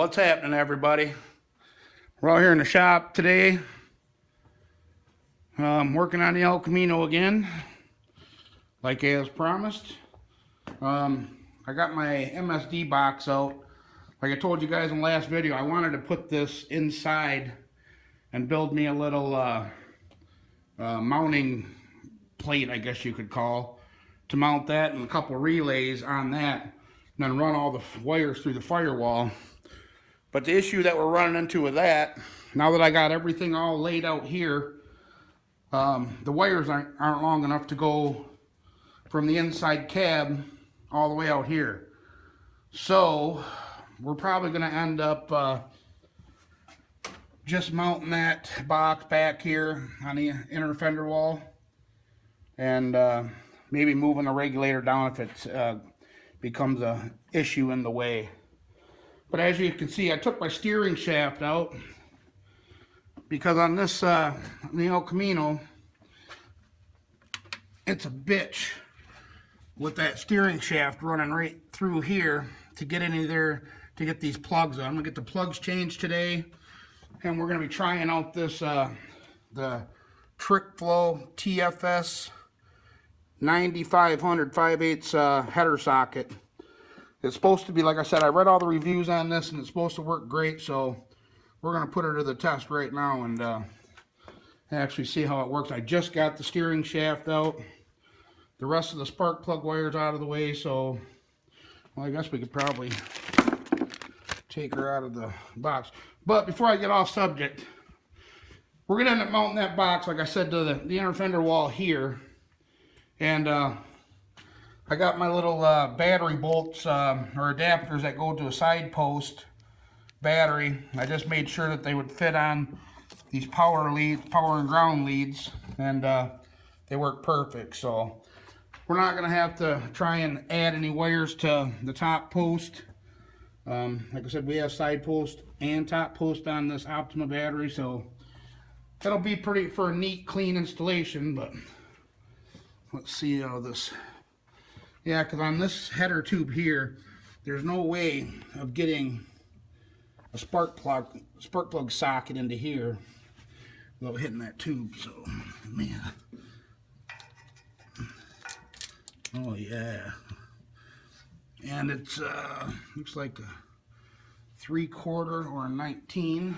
What's happening, everybody? We're out here in the shop today. Working on the El Camino again, like as promised. I got my MSD box out. Like I told you guys in the last video, I wanted to put this inside and build me a little mounting plate, I guess you could call, to mount that and a couple relays on that, and then run all the wires through the firewall. But the issue that we're running into with that, now that I got everything all laid out here, the wires aren't long enough to go from the inside cab all the way out here. So we're probably going to end up just mounting that box back here on the inner fender wall, and maybe moving the regulator down if it becomes a issue in the way. But as you can see, I took my steering shaft out because on this the El Camino, it's a bitch with that steering shaft running right through here to get into there to get these plugs on. I'm gonna get the plugs changed today, and we're gonna be trying out this the Trick Flow TFS 9500 5/8 header socket. It's supposed to be, like I said, I read all the reviews on this and it's supposed to work great, so we're going to put it to the test right now and actually see how it works. I just got the steering shaft out, the rest of the spark plug wires out of the way, so well, I guess we could probably take her out of the box. But before I get off subject, we're going to end up mounting that box, like I said, to the inner fender wall here, and I got my little battery bolts or adapters that go to a side post battery. I just made sure that they would fit on these power and ground leads, and they work perfect. So we're not going to have to try and add any wires to the top post. Like I said, we have side post and top post on this Optima battery, so that'll be pretty for a neat, clean installation. But let's see how this. Yeah, because on this header tube here, there's no way of getting a spark plug socket into here without hitting that tube. So, man. Oh yeah. And it's looks like a 3/4 or a 19,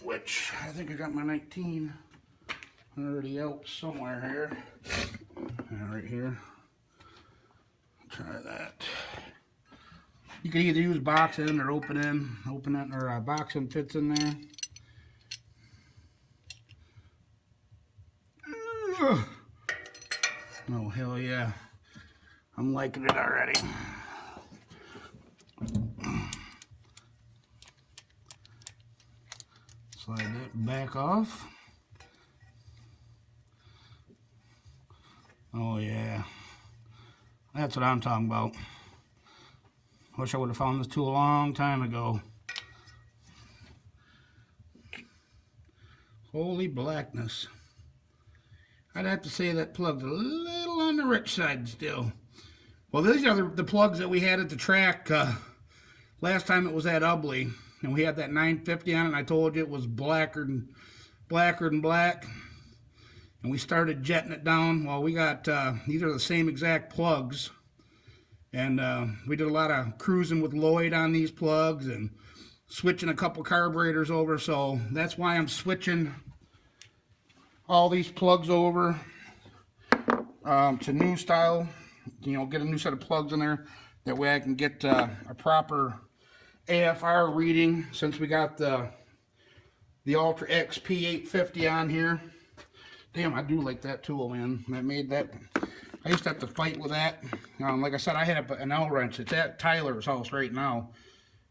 which I think I got my 19 already out somewhere here. Right here. Try that. You can either use box end or open end, or box end fits in there. Oh hell yeah! I'm liking it already. Slide that back off. Oh yeah, that's what I'm talking about. Wish I would have found this tool a long time ago. Holy blackness. I'd have to say that plug's a little on the rich side still. Well, these are the plugs that we had at the track. Last time it was at Ubley, and we had that 950 on it, and I told you it was blacker than black. And we started jetting it down. Well, we got, these are the same exact plugs. And we did a lot of cruising with Lloyd on these plugs and switching a couple carburetors over. So that's why I'm switching all these plugs over to new style. You know, get a new set of plugs in there. That way I can get a proper AFR reading, since we got the Ultra XP 850 on here. Damn, I do like that tool, man. I made that. I used to have to fight with that. Like I said, I have an L wrench. It's at Tyler's house right now.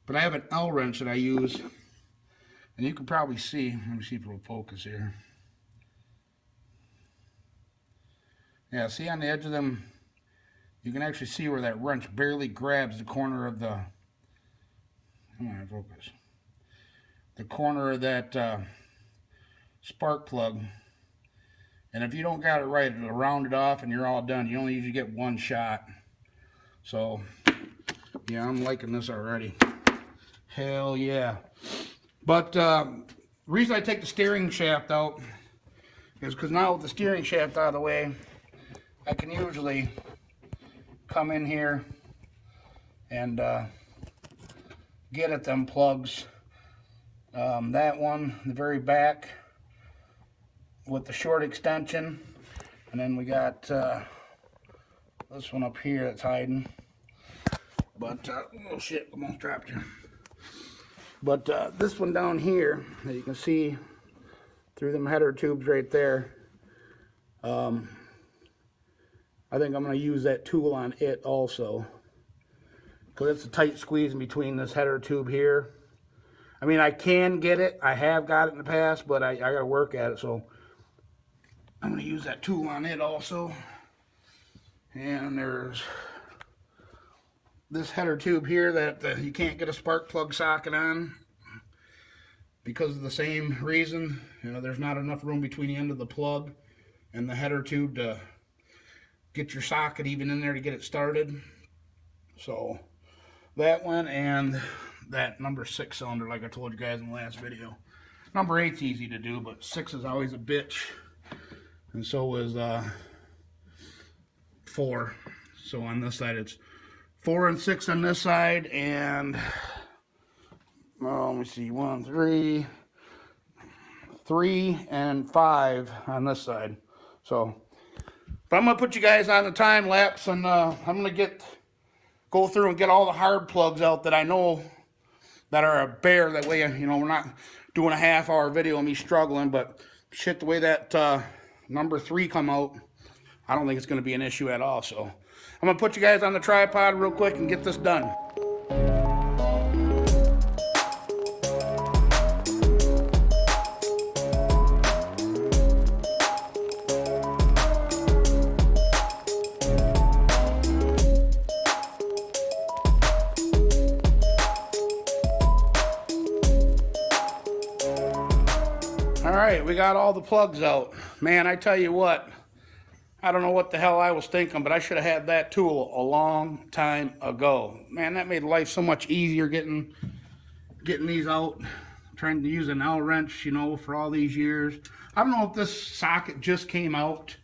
But I have an L wrench that I use. And you can probably see. Let me see if it will focus here. Yeah, see on the edge of them, you can actually see where that wrench barely grabs the corner of the. Come on, focus. The corner of that spark plug. And if you don't got it right, it'll round it off and you're all done. You only usually get one shot. So Yeah, I'm liking this already. Hell yeah. But reason I take the steering shaft out is because now with the steering shaft out of the way, I can usually come in here and get at them plugs. That one, the very back with the short extension, and then we got this one up here that's hiding. But oh shit, almost dropped you. But this one down here that you can see through them header tubes right there, I think I'm going to use that tool on it also, because it's a tight squeeze in between this header tube here. I mean, I can get it. I have got it in the past, but I got to work at it. So I'm going to use that tool on it also. And there's this header tube here that you can't get a spark plug socket on because of the same reason. You know, there's not enough room between the end of the plug and the header tube to get your socket even in there to get it started. So that one, and that number 6 cylinder, like I told you guys in the last video. Number 8's easy to do, but 6 is always a bitch, and so is 4. So on this side it's 4 and 6 on this side, and well, let me see, 1, 3 and 5 on this side. So, but I'm gonna put you guys on the time lapse, and I'm gonna go through and get all the hard plugs out that I know that are a bear. That way, you know, we're not doing a half-hour video of me struggling. But shit, the way that number 3 come out, I don't think it's gonna be an issue at all. So I'm gonna put you guys on the tripod real quick and get this done. Alright, we got all the plugs out. Man, I tell you what, I don't know what the hell I was thinking, but I should have had that tool a long time ago. Man, that made life so much easier getting these out. Trying to use an L wrench, you know, for all these years. I don't know if this socket just came out.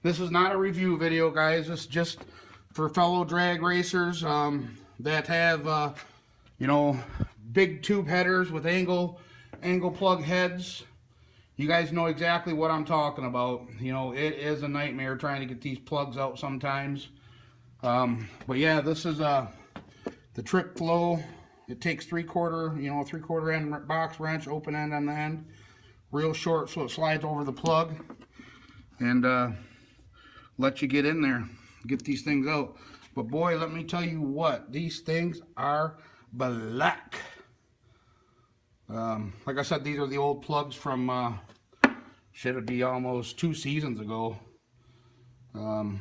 This is not a review video, guys. This is just for fellow drag racers that have, you know, big tube headers with angle plug heads. You guys know exactly what I'm talking about. You know, it is a nightmare trying to get these plugs out sometimes. But yeah, this is the trip flow. It takes 3/4 end box wrench, open end on the end, real short, so it slides over the plug and let you get in there, get these things out. But boy, let me tell you what, these things are black. Like I said, these are the old plugs from it'd be almost 2 seasons ago. And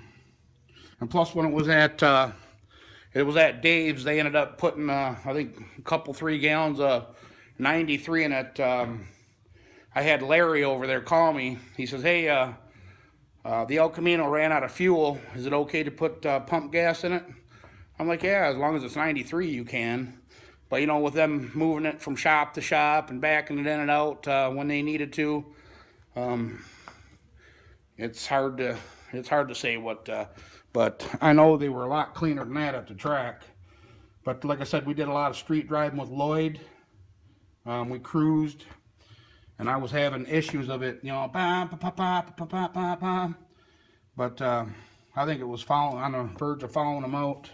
plus, when it was at Dave's, they ended up putting I think a couple 3 gallons of 93 in it. I had Larry over there call me. He says, "Hey, the El Camino ran out of fuel. Is it okay to put pump gas in it?" I'm like, "Yeah, as long as it's 93, you can." But you know, with them moving it from shop to shop and backing it in and out when they needed to, it's hard to say what. But I know they were a lot cleaner than that at the track. But like I said, we did a lot of street driving with Lloyd. We cruised, and I was having issues of it, you know, but I think it was on the verge of following them out.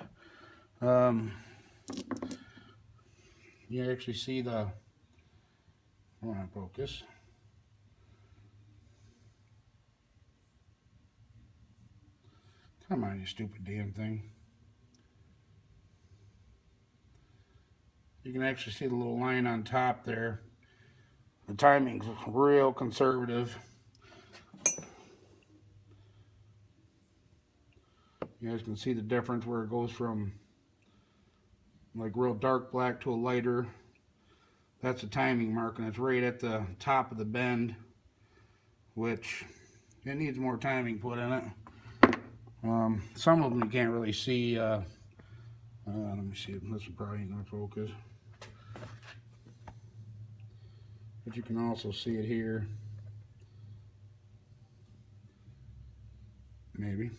You actually see the, hold on, focus. Come on, you stupid damn thing. You can actually see the little line on top there. The timing's real conservative. You guys can see the difference where it goes from like real dark black to a lighter. That's a timing mark, and it's right at the top of the bend, which it needs more timing put in it. Some of them you can't really see Let me see, this probably ain't gonna focus. But you can also see it here. Maybe.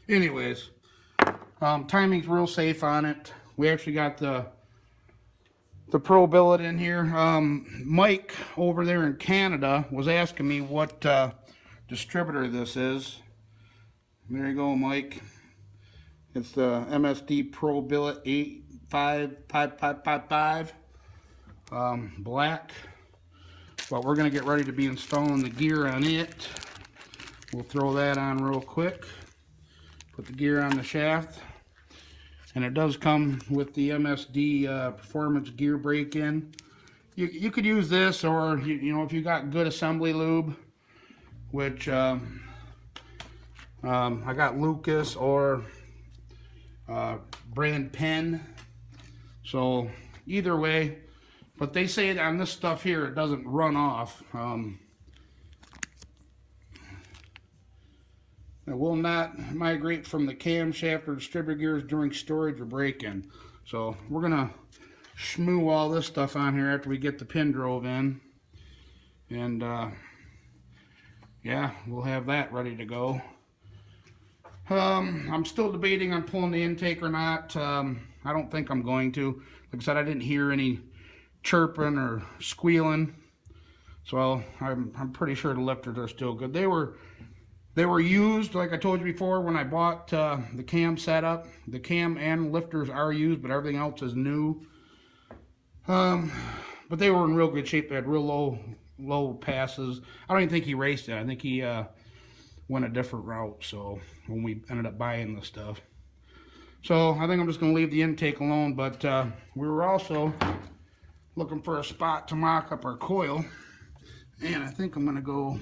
Anyways, timing's real safe on it. We actually got the Pro billet in here. Mike over there in Canada was asking me what distributor this is. There you go, Mike. It's the MSD Pro billet 85555, black. But we're gonna get ready to be installing the gear on it. We'll throw that on real quick. Put the gear on the shaft. And it does come with the MSD Performance Gear Break-In. You could use this, or you know, if you got good assembly lube, which I got Lucas or brand Penn. So either way, but they say that on this stuff here it doesn't run off. It will not migrate from the camshaft or distributor gears during storage or break-in. So we're gonna schmoo all this stuff on here after we get the pin drove in, and yeah, we'll have that ready to go. I'm still debating on pulling the intake or not. I don't think I'm going to. Like I said, I didn't hear any chirping or squealing, so I'm pretty sure the lifters are still good. They were used, like I told you before, when I bought the cam setup. The cam and lifters are used, but everything else is new. But they were in real good shape. They had real low passes. I don't even think he raced it. I think he went a different route, so when we ended up buying the stuff. So I think I'm just going to leave the intake alone, but we were also looking for a spot to mock up our coil, and I think I'm going to go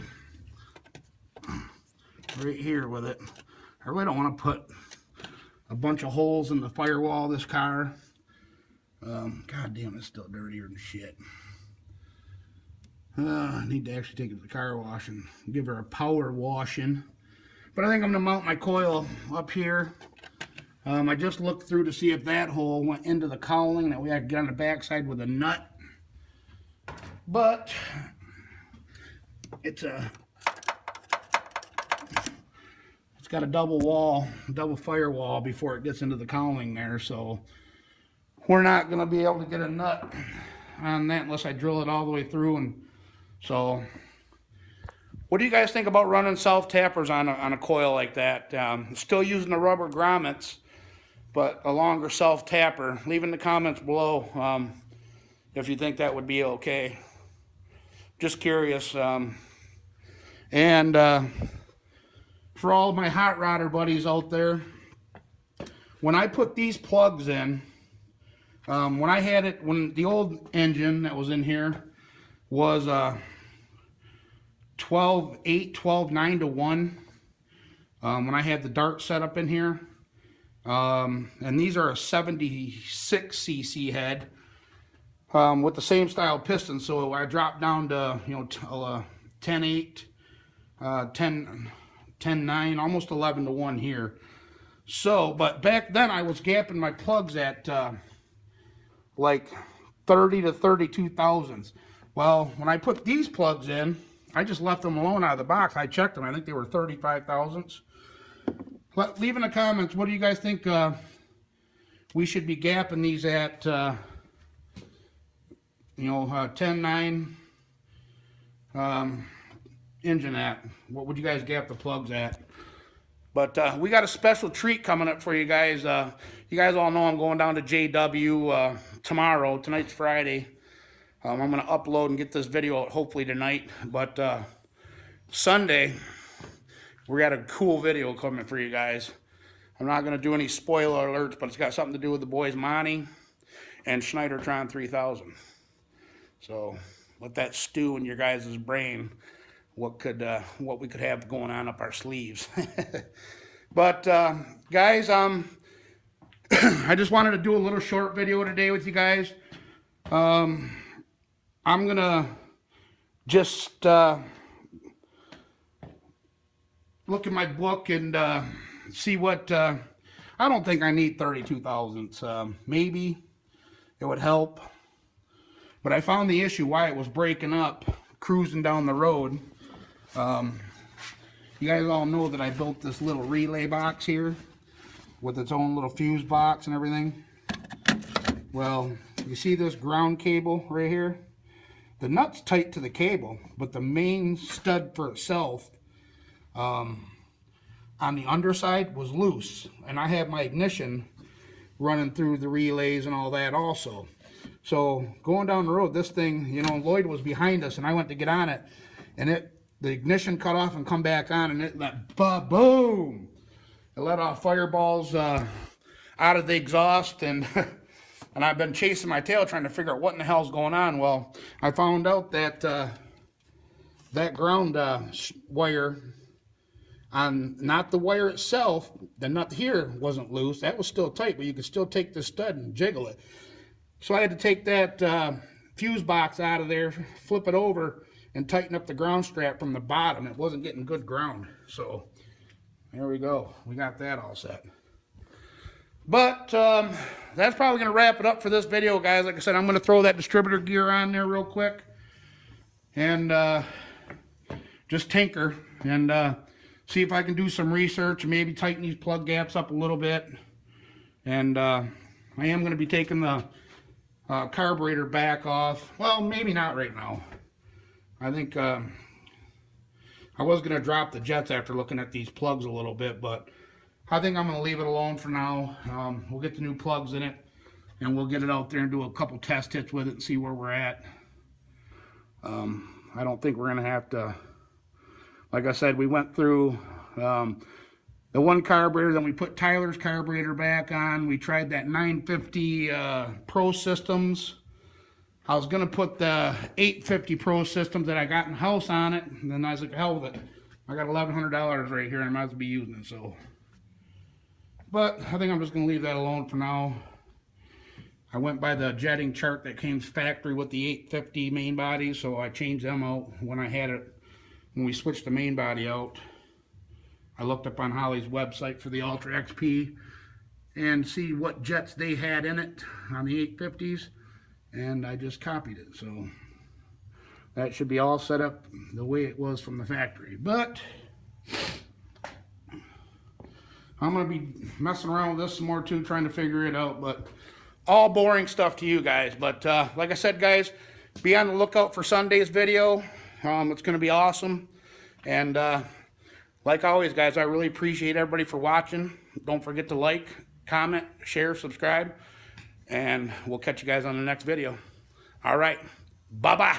right here with it. I really don't want to put a bunch of holes in the firewall of this car. God damn, it's still dirtier than shit. I need to actually take it to the car wash and give her a power washing. But I think I'm going to mount my coil up here. I just looked through to see if that hole went into the cowling. That way I could get on the backside with a nut. But it's got a double firewall before it gets into the cowling there, so we're not going to be able to get a nut on that unless I drill it all the way through. And so what do you guys think about running self-tappers on a coil like that? Still using the rubber grommets, but a longer self-tapper. Leave in the comments below if you think that would be okay. Just curious. And for all of my hot rodder buddies out there, when I put these plugs in, when the old engine that was in here was 12.8, 12.9 to 1, when I had the dart set up in here, and these are a 76 cc head with the same style piston, so I dropped down to 10.8, 10.9, almost 11 to 1 here. So, but back then I was gapping my plugs at like 30 to 32 thousandths. Well, when I put these plugs in, I just left them alone out of the box. I checked them. I think they were 35 thousandths. Leave in the comments, what do you guys think we should be gapping these at, 10.9 engine at? What would you guys gap the plugs at? But we got a special treat coming up for you guys. You guys all know I'm going down to JW tomorrow. Tonight's Friday. I'm going to upload and get this video out hopefully tonight. But Sunday, we got a cool video coming for you guys. I'm not going to do any spoiler alerts, but it's got something to do with the boys Monty and Schneidertron 3000. So let that stew in your guys' brain. What we could have going on up our sleeves. But guys, I just wanted to do a little short video today with you guys. I'm gonna just look at my book and see what I don't think I need 32 thousandths. Maybe it would help. But I found the issue why it was breaking up, cruising down the road. You guys all know that I built this little relay box here with its own little fuse box and everything. Well, you see this ground cable right here? The nut's tight to the cable, but the main stud for itself on the underside was loose. And I have my ignition running through the relays and all that also. So going down the road, this thing, you know, Lloyd was behind us and I went to get on it, and the ignition cut off and come back on, and it let boom. It let off fireballs out of the exhaust, and and I've been chasing my tail trying to figure out what in the hell's going on. Well, I found out that that ground wire on, not the wire itself, the nut here wasn't loose. That was still tight, but you could still take the stud and jiggle it. So I had to take that fuse box out of there, flip it over, and tighten up the ground strap from the bottom. It wasn't getting good ground. So there we go. We got that all set. But that's probably going to wrap it up for this video, guys. Like I said, I'm going to throw that distributor gear on there real quick and just tinker and see if I can do some research and maybe tighten these plug gaps up a little bit. And I am going to be taking the carburetor back off. Well, maybe not right now. I think I was going to drop the jets after looking at these plugs a little bit, but I think I'm going to leave it alone for now. We'll get the new plugs in it, and we'll get it out there and do a couple test hits with it and see where we're at. I don't think we're going to have to, like I said, we went through the one carburetor, then we put Tyler's carburetor back on. We tried that 950 Pro Systems. I was going to put the 850 Pro Systems that I got in the house on it, and then I was like, hell with it. I got $1,100 right here, and I might as well be using it, so. But I think I'm just going to leave that alone for now. I went by the jetting chart that came factory with the 850 main body, so I changed them out when I had it. When we switched the main body out, I looked up on Holly's website for the Ultra XP and see what jets they had in it on the 850s, and I just copied it. So that should be all set up the way it was from the factory. But I'm going to be messing around with this some more too, trying to figure it out. But all boring stuff to you guys. But like I said, guys, be on the lookout for Sunday's video. It's going to be awesome. And like always, guys, I really appreciate everybody for watching. Don't forget to like, comment, share, subscribe. And we'll catch you guys on the next video. All right. Bye-bye.